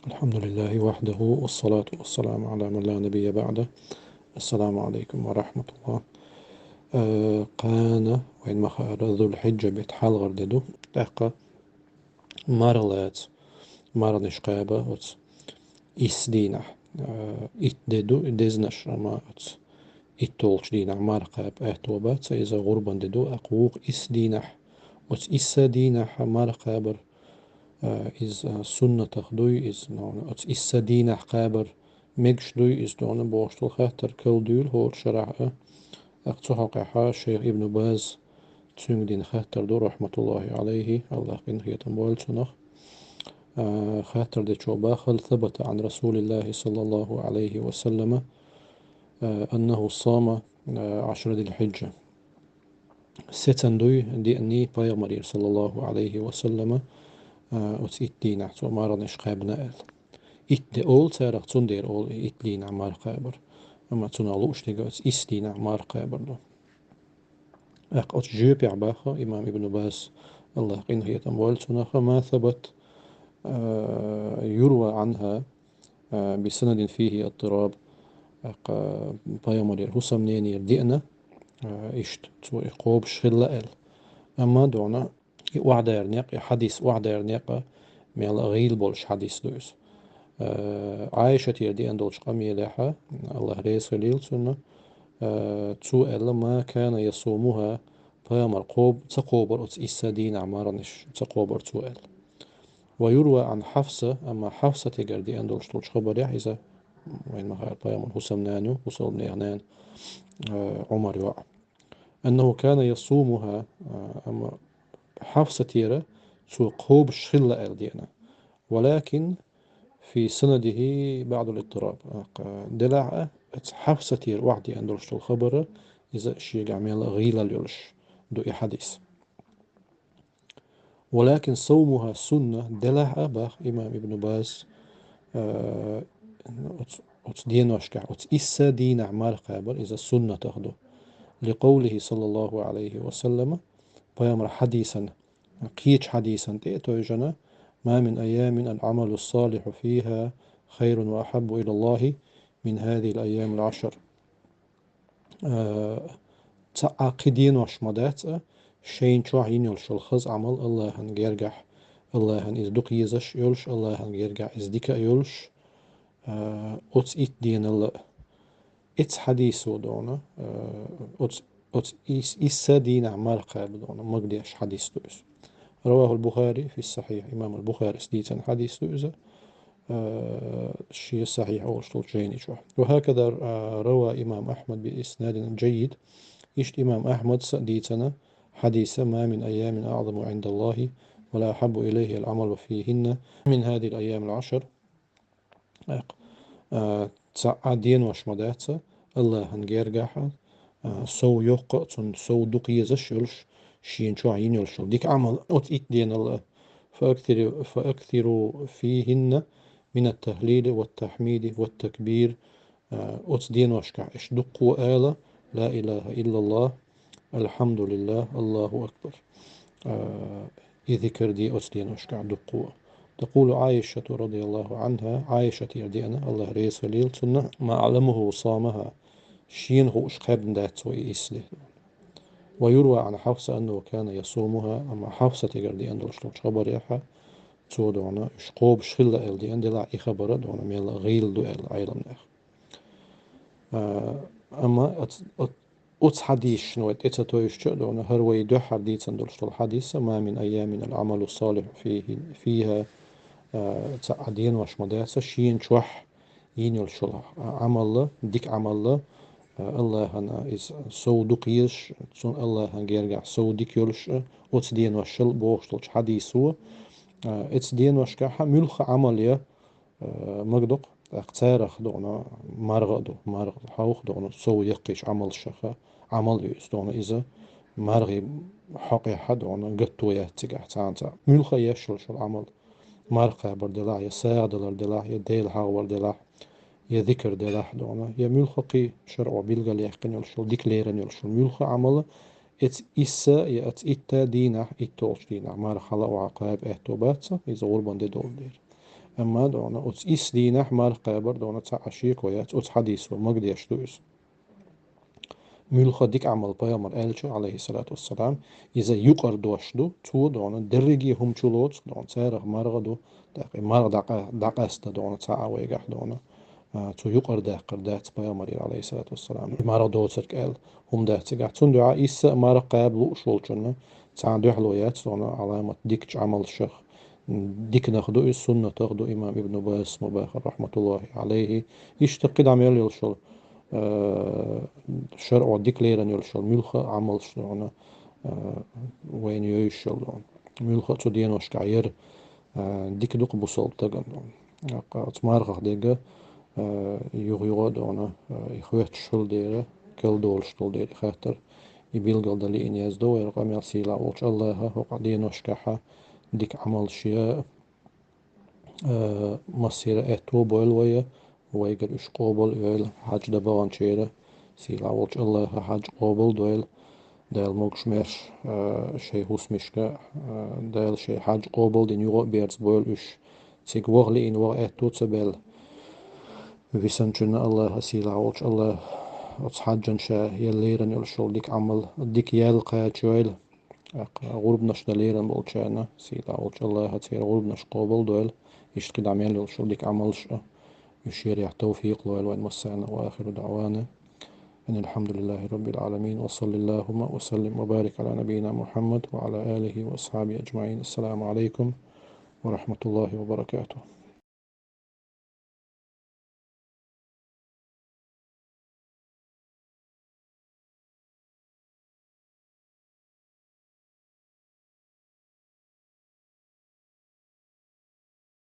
الحمد لله وحده والصلاة والسلام على من لا نبي بعده. السلام عليكم ورحمة الله. قانا وين مخار ذو الحجة بيتحال غرددو تحقا مارلات مارنش قابة وتس إس دينح إتددو إدزنش أما وتس إتولش دينح مارقاب أهتوبات سيزا غربان ددو أقوق إس دينح وتس إس دينح مارقابر is sunna tachdui is nou het is sadina qaber megshdui is dona borstel khater kuldul hor shara'a aqtsohaqaha Sheikh Ibn Baz tsungdin khater do rahmatullahi alayhi Allah qin hiyatam bolsunach خاطر دي هل ثبت عن رسول الله صلى الله عليه وسلم أنه صام عشر ذي الحجة ستندوي دي أني بايغمرير صلى الله عليه وسلم وتس إتدينا تو مارنش قابنا إل إت أول سارق تندير أول إتدينا مار قابر أما تنالوش تيجا إستينا مار قابر دو أق جوب عباخة إمام ابن باز الله قين هي تموال تناخة ما ثبت يروى عنها بسند فيه اضطراب أق بايمر هسم نينير دينا إشت تو إقوب شغل إل أما دونا وعدا يرنيق حديث وعدا يرنيق ميلا غيل بولش حديث دوس عائشة يدي أندولش قمي لها الله ريس خليل سنة تو إلا ما كان يصومها بيامر قوب تقوبر أتس إسادين عمارنش تقوبر تو إل ويروى عن حفصة أما حفصة يقردي أندولش تولش خبر إذا وين ما بيامر حسام نانو حسام نيغنان عمر يوع أنه كان يصومها أما حفصة تيرة تو قوب شخلة إل دينا ولكن في سنده بعض الاضطراب دلع حفصتير وحدي أندرشت الخبر إذا شيء عمل غيلة ليلش دو حديث ولكن صومها سنة دلع أبا إمام ابن باز أتس دين وشكع أتس إسا دين أعمال قابل إذا السنة تاخده لقوله صلى الله عليه وسلم بيامر حديثا قيش حديثا تأتو ما من أيام العمل الصالح فيها خير وأحب إلى الله من هذه الأيام العشر تعقدين وشمدات شين شوحين يلش الخز عمل الله هنجرجح الله هن إزدق يزش يلش الله هنجرجح إزدك يلش أتس إت دين الله إتس حديث ودونا أتس إس دين أعمال قابل دونا مقديش حديث دوس رواه البخاري في الصحيح إمام البخاري سديتا حديث دوزة الشيء الصحيح أو جيني شو وهكذا روى إمام أحمد بإسناد جيد إشت إمام أحمد سديتنا حديث ما من أيام أعظم عند الله ولا أحب إليه العمل فيهن من هذه الأيام العشر تعدين وشمدات الله هنجرجح سو يوق سو دقيزش يلش شين شو عين يلش ديك عمل أت دين الله فأكثروا فيهن من التهليل والتحميد والتكبير أت دين وشكع إش دقوا آلة لا إله إلا الله الحمد لله الله أكبر يذكر دي أت دين وشكع دقوا تقول عائشة رضي الله عنها عائشة يردينا الله ريس خليل سنة ما علمه صامها شين هو قابن دات سوي إسله ويروى عن حفصة أنه كان يصومها أما حفصة يردي أن دلشتوش خبر يحا تو دونا شقوب شخلة إل دي أن دلع إخبار دونا ميلا غيل دو إل عيلم نخ أما أتس حديث شنوات إتساتويش دونا هروي دو حديث أن دلشتو الحديث ما من أيام العمل الصالح فيها تعدين وش مداسة شين شوح ينيل شلح عمل ديك عمل الله هنا إز سو دقيش سون الله هنجرجع سو ديك يلش أتس دين وشل بوشتلش حديثو أتس دين وشكاحة ملخ عملية مقدق اقتارخ دونا مرغ حوخ دونا سو يقيش عمل شخة عمل يس دونا إذا مرغي حقي حد دونا قطو يهتقع تانتا ملخ يشل شل عمل مرقى بردلاح يساعد الدلاح يديل حاور دلاح يذكر دلاح دونا يا ملخقي شرع بيلغا ليحقن يلشل ديكليرن يلشل ملخ عمل ات إسا يا ات إتا دينا إتوش دينا مرحلة وعقاب اهتوبات إذا غربان دي دول دير أما دونا أوتس إس دينح مال قابر دونا تسع عشيق ويات أوتس حديث ومقديش دوس ملخا ديك عمل بيامر آلشة عليه الصلاة والسلام إذا يقر دوشدو تو دونا درجي هم چلوت دون سيرغ مرغ دو داقي مرغ داقست دونا تسع ويقح دونا تو يقر داقر دات بيامر عليه الصلاة والسلام مرغ دوتسرك آل هم دات سيقع تون دعا إسا مرغ قابلو شولچنا تسع دوحلويات دونا علامة ديك عمل شخ ديك ناخدو السنة تاخدو إمام ابن باس مباخر رحمة الله عليه يشتقد عمل يلشل شرع ديك ليران يلشل ملخا عمل شلونا وين يشل ملخا تدينوش كعير ديك دوق بوصل تاقن تمارغ ديگه يغيغو دونا يخويت شل ديره كل دول شل ديره خاطر يبيلغل دالي إن يزدو ويرقم يلسيلا وش الله هو قدينوش كحا ديك عمل شيء مصير اتو بول ويا ويقر اش قوبل اويل حاج دبوان شيرة سيلا والش الله حاج قوبل دويل دايل موكش ميرش شي هوس مشكا دايل شي حاج قوبل دين يغو بيرز بول اش سيق وغلي ان وغ اتو تسبيل ويسنجن الله سيلا والش الله وش حاجن شا يليرن يلشول ديك عمل ديك يالقا شويل غرب نش دليرن بولشانا سيلا والش الله هتسير غرب نش قوبل دويل يشتقد عمل شو ديك عمل شو يشير توفيق وين مسانا وآخر دعوانا أن الحمد لله رب العالمين وصلى اللهم وسلم وبارك على نبينا محمد وعلى آله وأصحابه أجمعين. السلام عليكم ورحمة الله وبركاته.